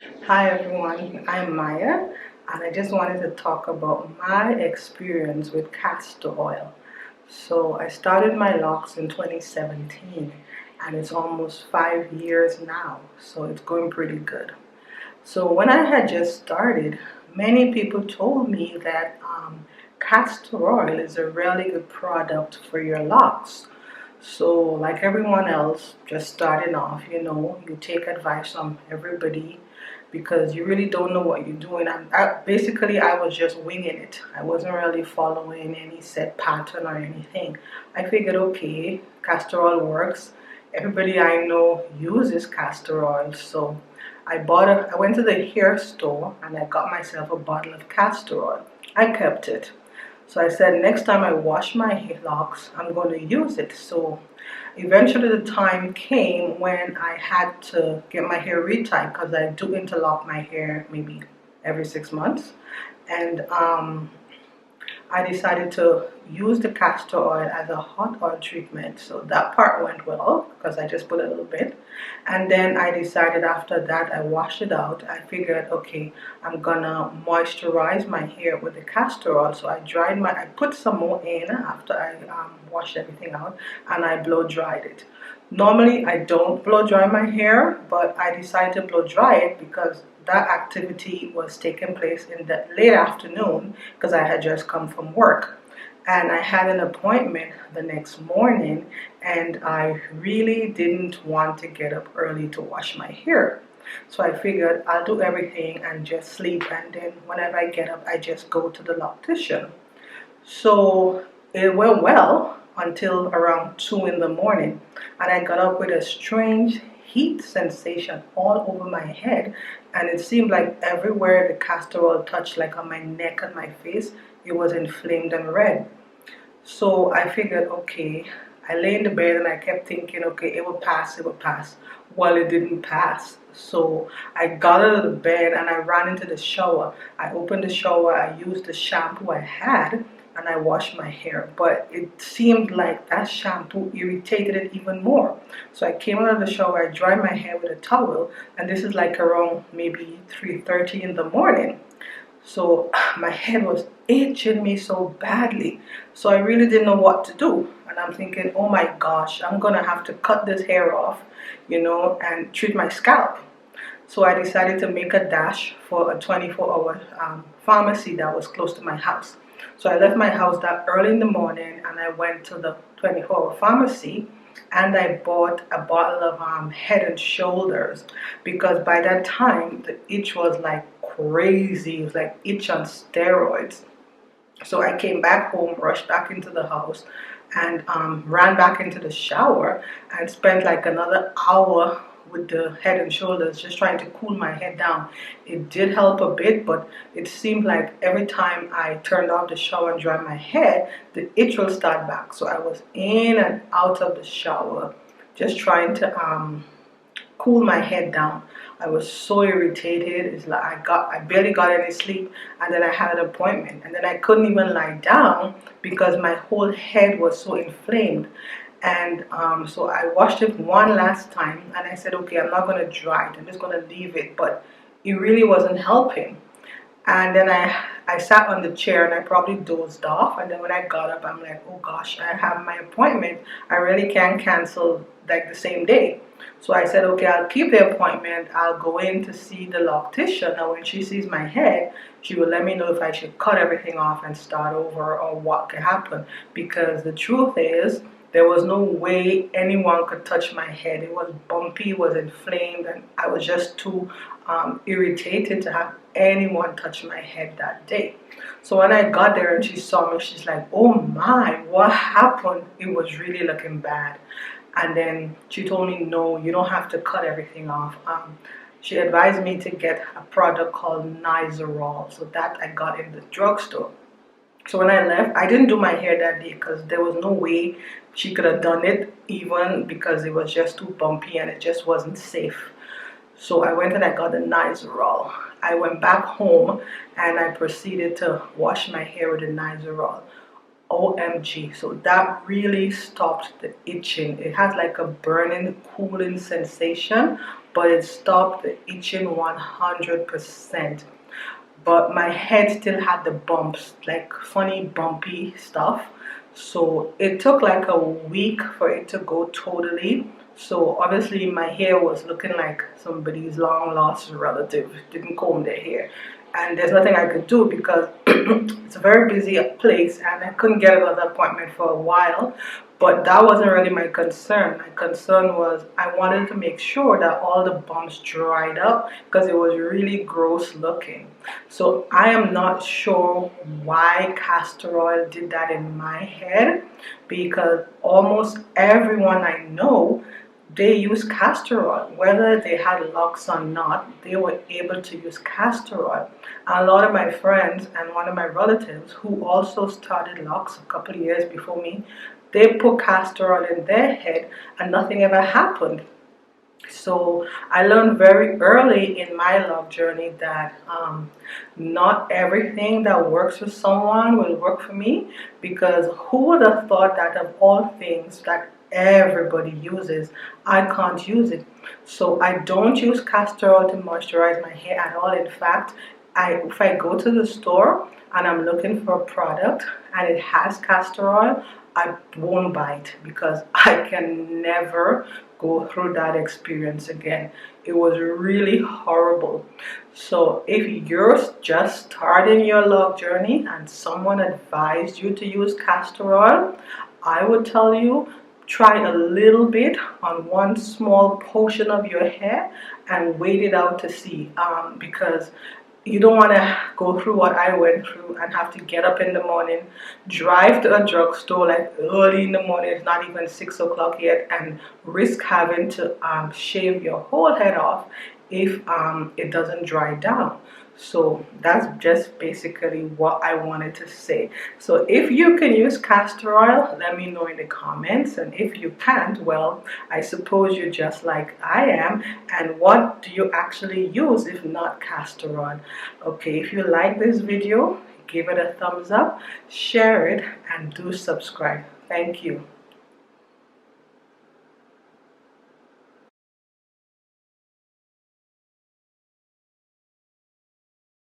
Hi everyone, I'm Maya, and I just wanted to talk about my experience with castor oil. So I started my locks in 2017 and it's almost 5 years now, so it's going pretty good. So when I had just started, many people told me that castor oil is a really good product for your locks. So, like everyone else, just starting off, you take advice from everybody because you really don't know what you're doing. Basically, I was just winging it. I wasn't really following any set pattern or anything. I figured, okay, castor oil works. Everybody I know uses castor oil, so I went to the hair store and I got myself a bottle of castor oil. I kept it. So I said, next time I wash my hair locks, I'm going to use it. So eventually the time came when I had to get my hair retied because I do interlock my hair maybe every 6 months. And I decided to use the castor oil as a hot oil treatment. So that part went well because I just put a little bit. And then I decided after that I washed it out. I figured, okay, I'm gonna moisturize my hair with the castor oil. So I put some more in after I washed everything out and I blow dried it. Normally I don't blow dry my hair, but I decided to blow dry it because that activity was taking place in the late afternoon because I had just come from work and I had an appointment the next morning and I really didn't want to get up early to wash my hair. So I figured I'll do everything and just sleep, and then whenever I get up I just go to the loctician. So it went well until around 2 in the morning, and I got up with a strange heat sensation all over my head, and it seemed like everywhere the castor oil touched, like on my neck and my face, it was inflamed and red. So I figured, okay, I lay in the bed and I kept thinking, okay, it will pass, it will pass. Well, it didn't pass. So I got out of the bed and I ran into the shower. I opened the shower, I used the shampoo I had, and I washed my hair. But it seemed like that shampoo irritated it even more. So I came out of the shower, I dried my hair with a towel, and this is like around maybe 3:30 in the morning. So my head was itching me so badly. So I really didn't know what to do. And I'm thinking, oh my gosh, I'm gonna have to cut this hair off, and treat my scalp. So I decided to make a dash for a 24-hour pharmacy that was close to my house. So I left my house that early in the morning and I went to the 24-hour pharmacy and I bought a bottle of Head and Shoulders because by that time the itch was like crazy. It was like itch on steroids. So I came back home, rushed back into the house, and ran back into the shower and spent like another hour with the Head and Shoulders just trying to cool my head down. It did help a bit, but it seemed like every time I turned off the shower and dried my head, the itch will start back. So I was in and out of the shower just trying to cool my head down. I was so irritated. It's like I barely got any sleep, and then I had an appointment, and then I couldn't even lie down because my whole head was so inflamed. And so I washed it one last time, and I said, okay, I'm not gonna dry it. I'm just gonna leave it, but it really wasn't helping. And then I sat on the chair and I probably dozed off. And then when I got up, I'm like, oh gosh, I have my appointment. I really can't cancel like the same day. So I said, okay, I'll keep the appointment. I'll go in to see the loctician. Now, when she sees my head, she will let me know if I should cut everything off and start over or what could happen. Because the truth is, there was no way anyone could touch my head. It was bumpy, it was inflamed, and I was just too irritated to have anyone touch my head that day. So when I got there and she saw me, she's like, oh my, what happened? It was really looking bad. And then she told me, no, you don't have to cut everything off. She advised me to get a product called Nizoral. So that I got in the drugstore. So when I left, I didn't do my hair that day because there was no way she could have done it, even because it was just too bumpy and it just wasn't safe. So I went and I got the Nizoral. I went back home and I proceeded to wash my hair with the Nizoral. OMG. So that really stopped the itching. It has like a burning, cooling sensation, but it stopped the itching 100%. But my head still had the bumps, like funny bumpy stuff. So it took like a week for it to go totally. So obviously my hair was looking like somebody's long lost relative didn't comb their hair. And there's nothing I could do because it's a very busy place and I couldn't get another appointment for a while. But that wasn't really my concern. My concern was I wanted to make sure that all the bumps dried up because it was really gross looking. So I am not sure why castor oil did that in my head, because almost everyone I know, they use castor oil. Whether they had locks or not, they were able to use castor oil. A lot of my friends and one of my relatives who also started locks a couple of years before me, they put castor oil in their head and nothing ever happened. So I learned very early in my love journey that not everything that works for someone will work for me, because who would have thought that of all things that everybody uses, I can't use it. So I don't use castor oil to moisturize my hair at all. In fact, if I go to the store and I'm looking for a product and it has castor oil, I won't buy it because I can never go through that experience again. It was really horrible. So if you're just starting your love journey and someone advised you to use castor oil, I would tell you try a little bit on one small portion of your hair and wait it out to see, because you don't want to go through what I went through and have to get up in the morning, drive to a drugstore like early in the morning, it's not even 6 o'clock yet, and risk having to shave your whole head off if it doesn't dry down. So that's just basically what I wanted to say. So if you can use castor oil, let me know in the comments. And if you can't, well, I suppose you're just like I am. And what do you actually use if not castor oil? Okay, if you like this video, give it a thumbs up, share it, and do subscribe. Thank you.